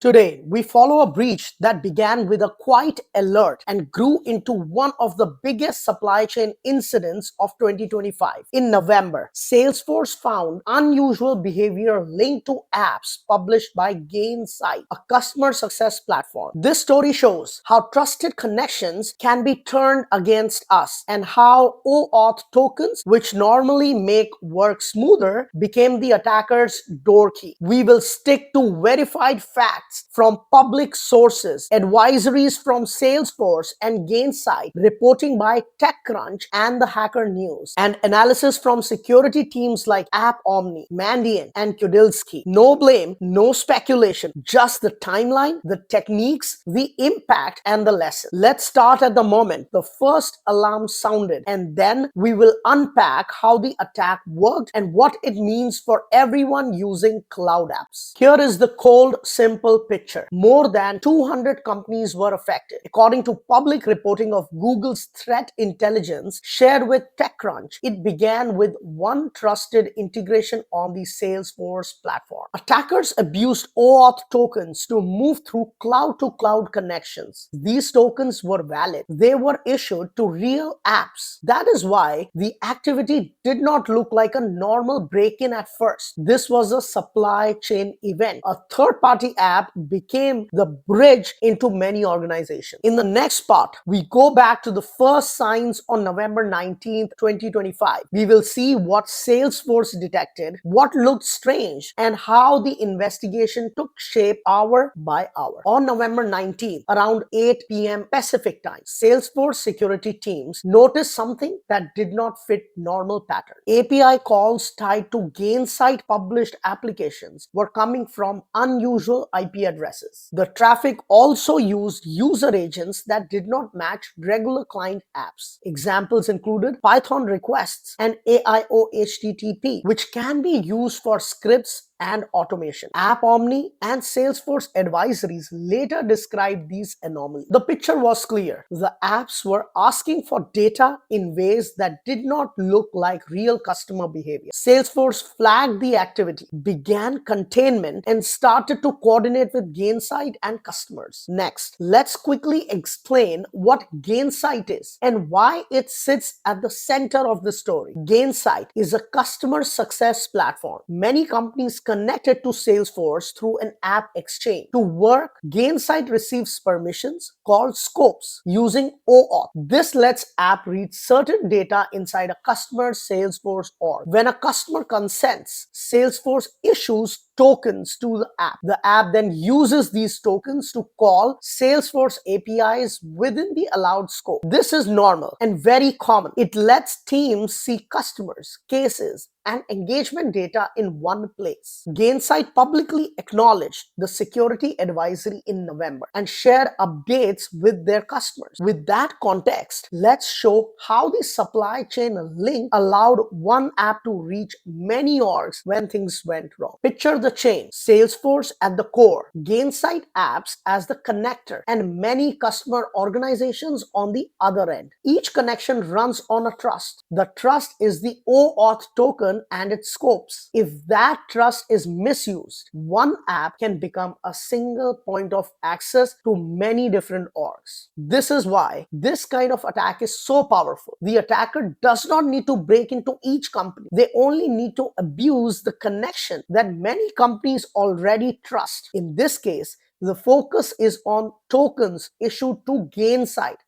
Today, we follow a breach that began with a quiet alert and grew into one of the biggest supply chain incidents of 2025. In November, Salesforce found unusual behavior linked to apps published by Gainsight, a customer success platform. This story shows how trusted connections can be turned against us and how OAuth tokens, which normally make work smoother, became the attacker's door key. We will stick to verified facts from public sources, advisories from Salesforce and Gainsight, reporting by TechCrunch and the Hacker News, and analysis from security teams like AppOmni, Mandiant, and Kudilsky. No blame, no speculation, just the timeline, the techniques, the impact, and the lesson. Let's start at the moment the first alarm sounded, and then we will unpack how the attack worked and what it means for everyone using cloud apps. Here is the cold, simple picture. More than 200 companies were affected. According to public reporting of Google's threat intelligence shared with TechCrunch, it began with one trusted integration on the Salesforce platform. Attackers abused OAuth tokens to move through cloud-to-cloud connections. These tokens were valid. They were issued to real apps. That is why the activity did not look like a normal break-in at first. This was a supply chain event. A third-party app became the bridge into many organizations. In the next part, we go back to the first signs on November 19th, 2025. We will see what Salesforce detected, what looked strange, and how the investigation took shape hour by hour. On November 19th, around 8 p.m. Pacific time, Salesforce security teams noticed something that did not fit normal pattern. API calls tied to Gainsight published applications were coming from unusual IP addresses. The traffic also used user agents that did not match regular client apps. Examples included Python requests and AIO HTTP, which can be used for scripts and automation. AppOmni and Salesforce advisories later described these anomalies. The picture was clear. The apps were asking for data in ways that did not look like real customer behavior. Salesforce flagged the activity, began containment, and started to coordinate with Gainsight and customers. Next, let's quickly explain what Gainsight is and why it sits at the center of the story. Gainsight is a customer success platform. Many companies connected to Salesforce through an app exchange. To work, Gainsight receives permissions called scopes using OAuth. This lets app read certain data inside a customer's Salesforce org. When a customer consents, Salesforce issues tokens to the app. The app then uses these tokens to call Salesforce APIs within the allowed scope. This is normal and very common. It lets teams see customers, cases, and engagement data in one place. Gainsight publicly acknowledged the security advisory in November and shared updates with their customers. With that context, let's show how the supply chain link allowed one app to reach many orgs when things went wrong. Picture the chain: Salesforce at the core, Gainsight apps as the connector, and many customer organizations on the other end. Each connection runs on a trust. The trust is the OAuth token and its scopes. If that trust is misused, one app can become a single point of access to many different orgs. This is why this kind of attack is so powerful. The attacker does not need to break into each company. They only need to abuse the connection that many companies already trust. In this case, the focus is on tokens issued to Gainsight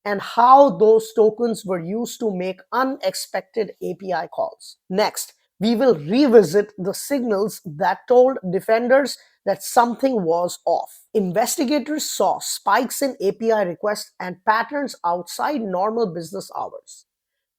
and how those tokens were used to make unexpected API calls. Next, we will revisit the signals that told defenders that something was off. Investigators saw spikes in API requests and patterns outside normal business hours.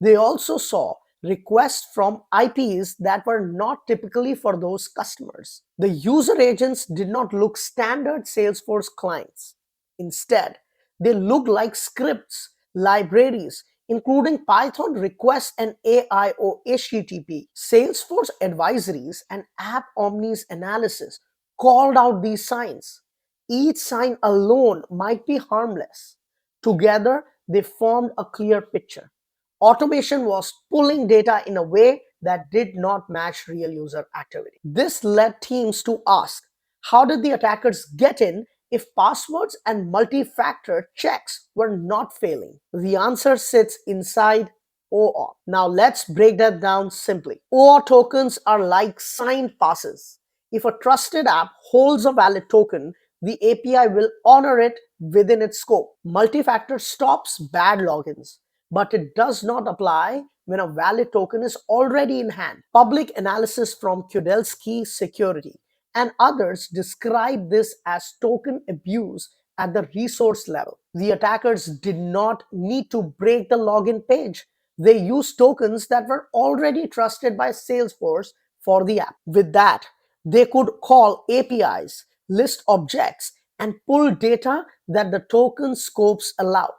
They also saw requests from IPs that were not typically for those customers. The user agents did not look standard Salesforce clients. Instead, they look like scripts, libraries, including Python requests and AIO HTTP. Salesforce advisories and AppOmni's analysis called out these signs. Each sign alone might be harmless. Together, they formed a clear picture. Automation was pulling data in a way that did not match real user activity. This led teams to ask, How did the attackers get in if passwords and multi-factor checks were not failing? The answer sits inside OAuth. Now let's break that down simply. OAuth tokens are like signed passes. If a trusted app holds a valid token, the API will honor it within its scope. Multi-factor stops bad logins, but it does not apply when a valid token is already in hand. Public analysis from WE Security and others describe this as token abuse at the resource level. The attackers did not need to break the login page. They used tokens that were already trusted by Salesforce for the app. With that, they could call APIs, list objects, and pull data that the token scopes allowed.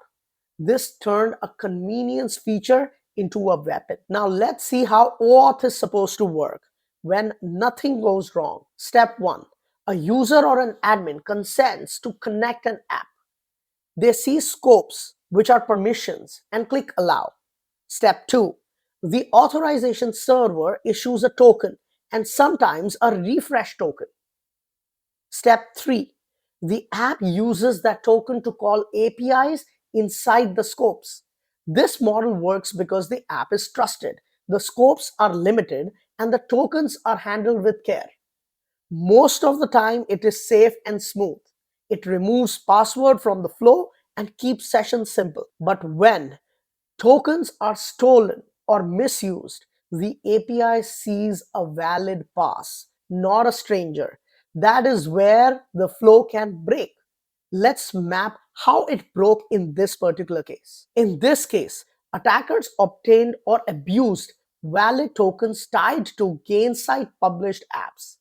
This turned a convenience feature into a weapon. Now let's see how OAuth is supposed to work when nothing goes wrong. Step 1. A user or an admin consents to connect an app. They see scopes, which are permissions, and click Allow. Step 2. The authorization server issues a token and sometimes a refresh token. Step 3. The app uses that token to call APIs inside the scopes. This model works because the app is trusted, the scopes are limited, and the tokens are handled with care. Most of the time, it is safe and smooth. It removes password from the flow and keeps sessions simple. But when tokens are stolen or misused, the API sees a valid pass, not a stranger. That is where the flow can break. Let's map how it broke in this particular case. In this case, attackers obtained or abused valid tokens tied to Gainsight published apps.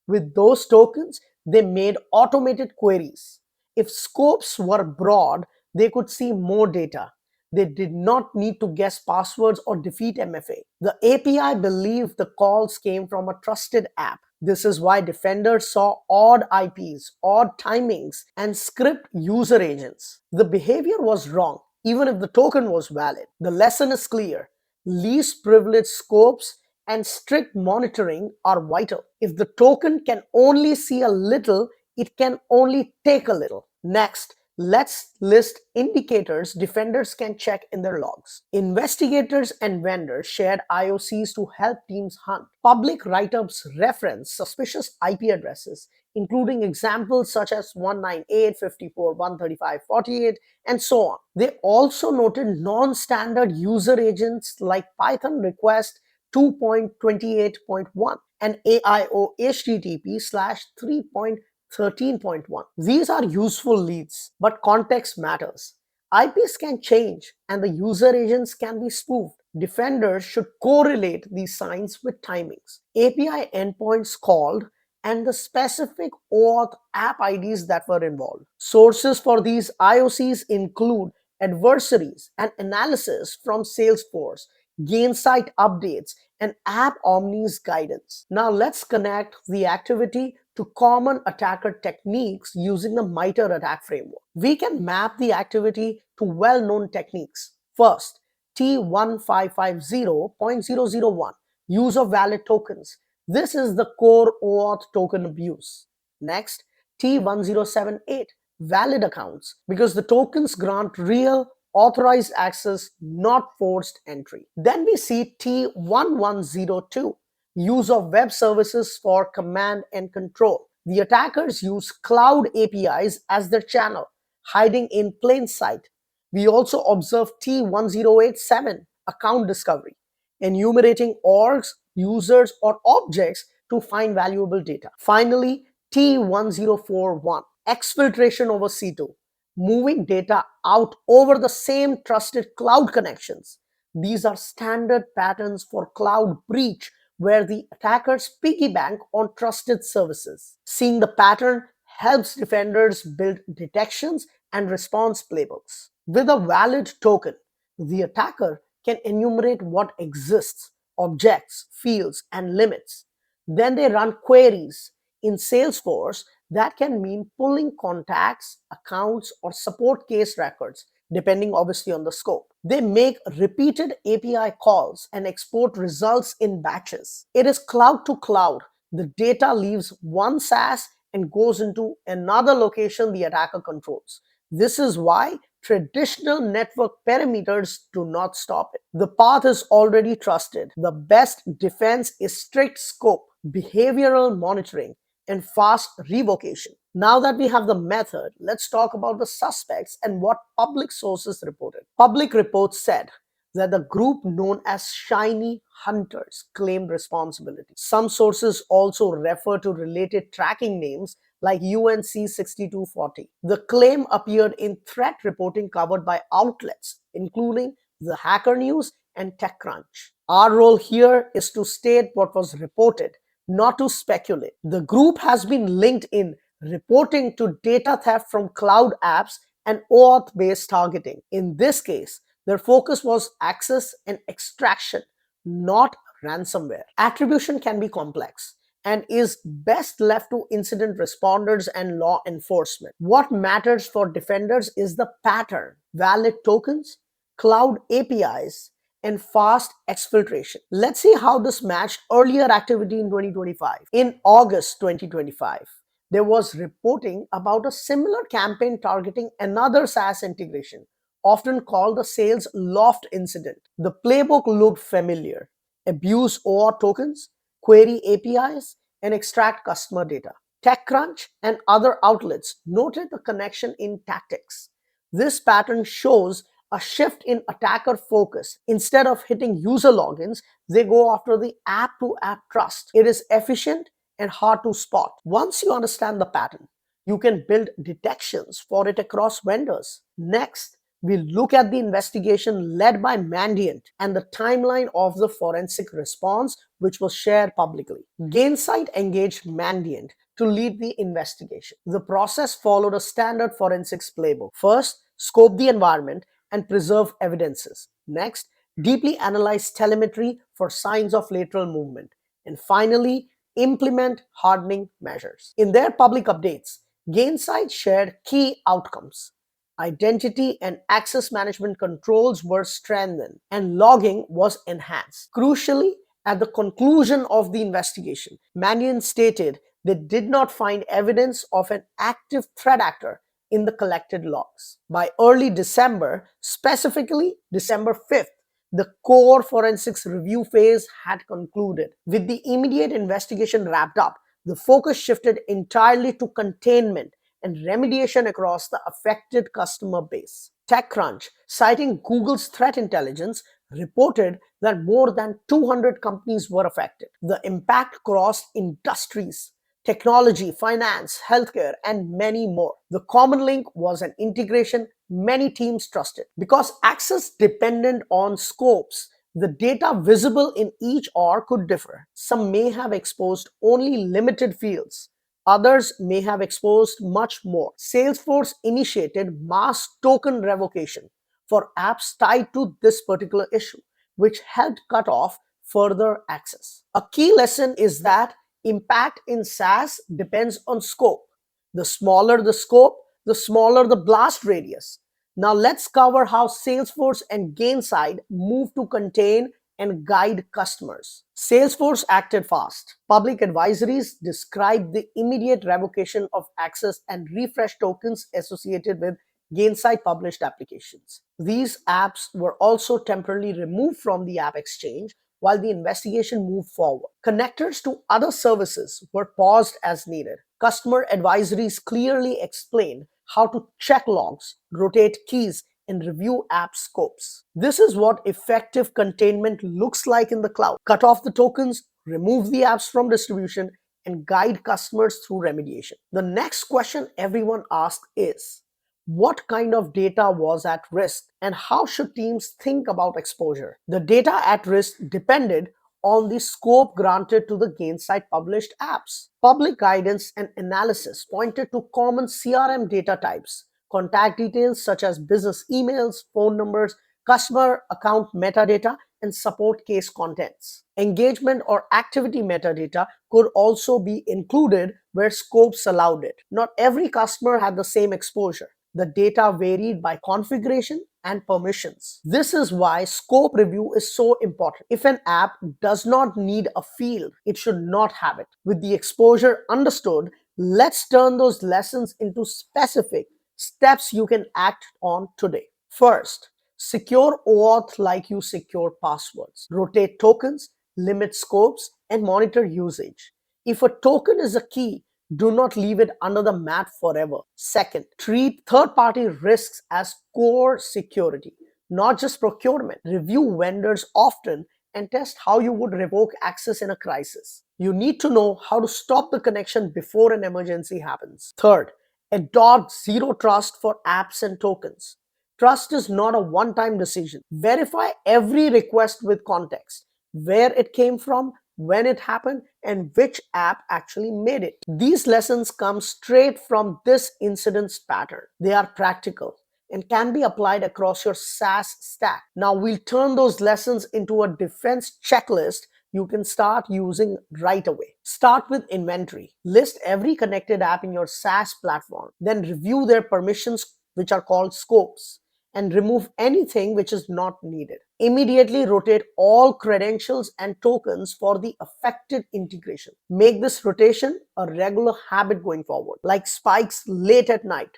With those tokens, they made automated queries. If scopes were broad, they could see more data. They did not need to guess passwords or defeat MFA. The API believed the calls came from a trusted app. This is why defenders saw odd IPs, odd timings, and script user agents. The behavior was wrong, even if the token was valid. The lesson is clear. Least privileged scopes and strict monitoring are vital. If the token can only see a little, it can only take a little. Next, let's list indicators defenders can check in their logs. Investigators and vendors shared IOCs to help teams hunt. Public write-ups reference suspicious IP addresses, including examples such as 198.54.135.48 and so on. They also noted non-standard user agents like Python request 2.28.1 and AIO HTTP/3.13.1. These are useful leads, but context matters. IPs can change and the user agents can be spoofed. Defenders should correlate these signs with timings, API endpoints called, and the specific OAuth app IDs that were involved. Sources for these IOCs include adversaries and analysis from Salesforce, Gainsight updates, and App Omni's guidance. Now let's connect the activity to common attacker techniques using the MITRE attack framework. We can map the activity to well-known techniques. First, T1550.001, use of valid tokens. This is the core OAuth token abuse. Next, T1078, valid accounts, because the tokens grant real authorized access, not forced entry. Then we see T1102, use of web services for command and control. The attackers use cloud APIs as their channel, hiding in plain sight. We also observe T1087, account discovery, enumerating orgs, users, or objects to find valuable data. Finally, T1041, exfiltration over C2, moving data out over the same trusted cloud connections. These are standard patterns for cloud breach where the attackers piggyback on trusted services. Seeing the pattern helps defenders build detections and response playbooks. With a valid token, the attacker can enumerate what exists, objects, fields, and limits. Then they run queries in Salesforce that can mean pulling contacts, accounts, or support case records, depending obviously on the scope. They make repeated API calls and export results in batches. It is cloud to cloud. The data leaves one SaaS and goes into another location the attacker controls. This is why traditional network perimeters do not stop it. The path is already trusted. The best defense is strict scope, behavioral monitoring, and fast revocation. Now that we have the method, let's talk about the suspects and what public sources reported. Public reports said that the group known as ShinyHunters claimed responsibility. Some sources also refer to related tracking names like UNC6240. The claim appeared in threat reporting covered by outlets, including the Hacker News and TechCrunch. Our role here is to state what was reported, not to speculate. The group has been linked in reporting to data theft from cloud apps and OAuth-based targeting. In this case, their focus was access and extraction, not ransomware. Attribution can be complex and is best left to incident responders and law enforcement. What matters for defenders is the pattern: valid tokens, cloud APIs, and fast exfiltration. Let's see how this matched earlier activity in 2025. In August 2025, there was reporting about a similar campaign targeting another SaaS integration, often called the Salesloft incident. The playbook looked familiar: abuse OAuth tokens, query APIs, and extract customer data. TechCrunch and other outlets noted the connection in tactics. This pattern shows a shift in attacker focus. Instead of hitting user logins, they go after the app-to-app trust. It is efficient and hard to spot. Once you understand the pattern, you can build detections for it across vendors. Next, we look at the investigation led by Mandiant and the timeline of the forensic response, which was shared publicly. Gainsight engaged Mandiant to lead the investigation. The process followed a standard forensics playbook. First, scope the environment and preserve evidences. Next, deeply analyze telemetry for signs of lateral movement. And finally, implement hardening measures. In their public updates, Gainsight shared key outcomes. Identity and access management controls were strengthened, and logging was enhanced. Crucially, at the conclusion of the investigation, Mandiant stated they did not find evidence of an active threat actor in the collected logs. By early December, specifically December 5th, the core forensics review phase had concluded. With the immediate investigation wrapped up, the focus shifted entirely to containment and remediation across the affected customer base. TechCrunch, citing Google's threat intelligence, reported that more than 200 companies were affected. The impact crossed industries: technology, finance, healthcare, and many more. The common link was an integration many teams trusted. Because access depended on scopes, the data visible in each OR could differ. Some may have exposed only limited fields. Others may have exposed much more. Salesforce initiated mass token revocation for apps tied to this particular issue, which helped cut off further access. A key lesson is that impact in SaaS depends on scope. The smaller the scope, the smaller the blast radius. Now let's cover how Salesforce and Gainsight moved to contain and guide customers. Salesforce acted fast. Public advisories described the immediate revocation of access and refresh tokens associated with Gainsight published applications. These apps were also temporarily removed from the App Exchange while the investigation moved forward. Connectors to other services were paused as needed. Customer advisories clearly explained how to check logs, rotate keys, and review app scopes. This is what effective containment looks like in the cloud. Cut off the tokens, remove the apps from distribution, and guide customers through remediation. The next question everyone asks is, what kind of data was at risk and how should teams think about exposure? The data at risk depended on the scope granted to the Gainsight published apps. Public guidance and analysis pointed to common CRM data types, contact details such as business emails, phone numbers, customer account metadata, and support case contents. Engagement or activity metadata could also be included where scopes allowed it. Not every customer had the same exposure. The data varied by configuration and permissions. This is why scope review is so important. If an app does not need a field, it should not have it. With the exposure understood, Let's turn those lessons into specific steps you can act on today. First, secure OAuth like you secure passwords. Rotate tokens, limit scopes, and monitor usage. If a token is a key, do not leave it under the mat forever. Second, treat third-party risks as core security, not just procurement. Review vendors often and test how you would revoke access in a crisis. You need to know how to stop the connection before an emergency happens. Third, adopt zero trust for apps and tokens. Trust is not a one-time decision. Verify every request with context, where it came from, when it happened, and which app actually made it. These lessons come straight from this incident's pattern. They are practical and can be applied across your SaaS stack. Now we'll turn those lessons into a defense checklist you can start using right away. Start with inventory. List every connected app in your SaaS platform. Then review their permissions, which are called scopes, and remove anything which is not needed. Immediately rotate all credentials and tokens for the affected integration. Make this rotation a regular habit going forward, like spikes late at night,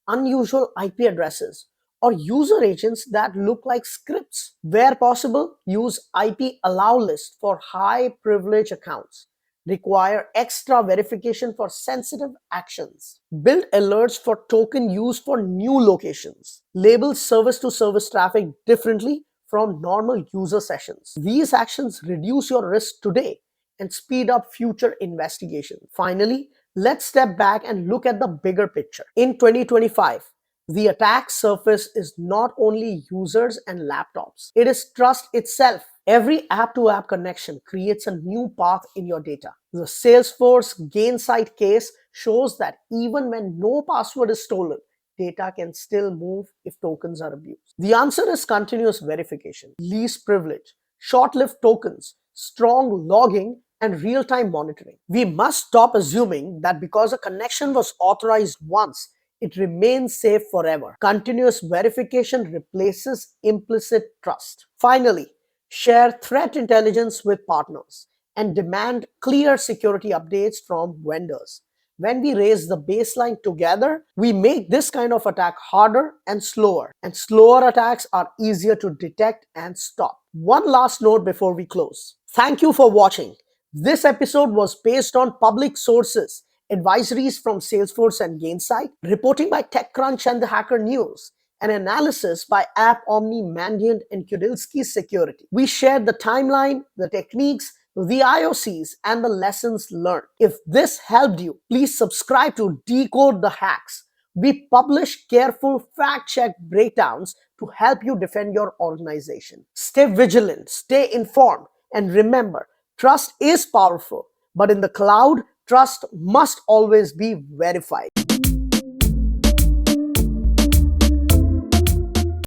unusual IP addresses, or user agents that look like scripts. Where possible, use IP allow list for high privilege accounts. Require extra verification for sensitive actions. Build alerts for token use for new locations. Label service-to-service traffic differently from normal user sessions. These actions reduce your risk today and speed up future investigation. Finally, let's step back and look at the bigger picture. In 2025, the attack surface is not only users and laptops, it is trust itself. Every app-to-app connection creates a new path in your data. The Salesforce Gainsight case shows that even when no password is stolen, data can still move if tokens are abused. The answer is continuous verification, least privilege, short-lived tokens, strong logging, and real-time monitoring. We must stop assuming that because a connection was authorized once, it remains safe forever. Continuous verification replaces implicit trust. Finally, share threat intelligence with partners and demand clear security updates from vendors. When we raise the baseline together, we make this kind of attack harder and slower attacks are easier to detect and stop. One last note before we close. Thank you for watching. This episode was based on public sources, advisories from Salesforce and Gainsight, reporting by TechCrunch and the Hacker News, and analysis by App Omni, Mandiant, and Kudilsky Security. We shared the timeline, the techniques, the IOCs, and the lessons learned. If this helped you, please subscribe to Decode the Hacks. We publish careful fact-check breakdowns to help you defend your organization. Stay vigilant, stay informed, and remember, trust is powerful, but in the cloud, trust must always be verified.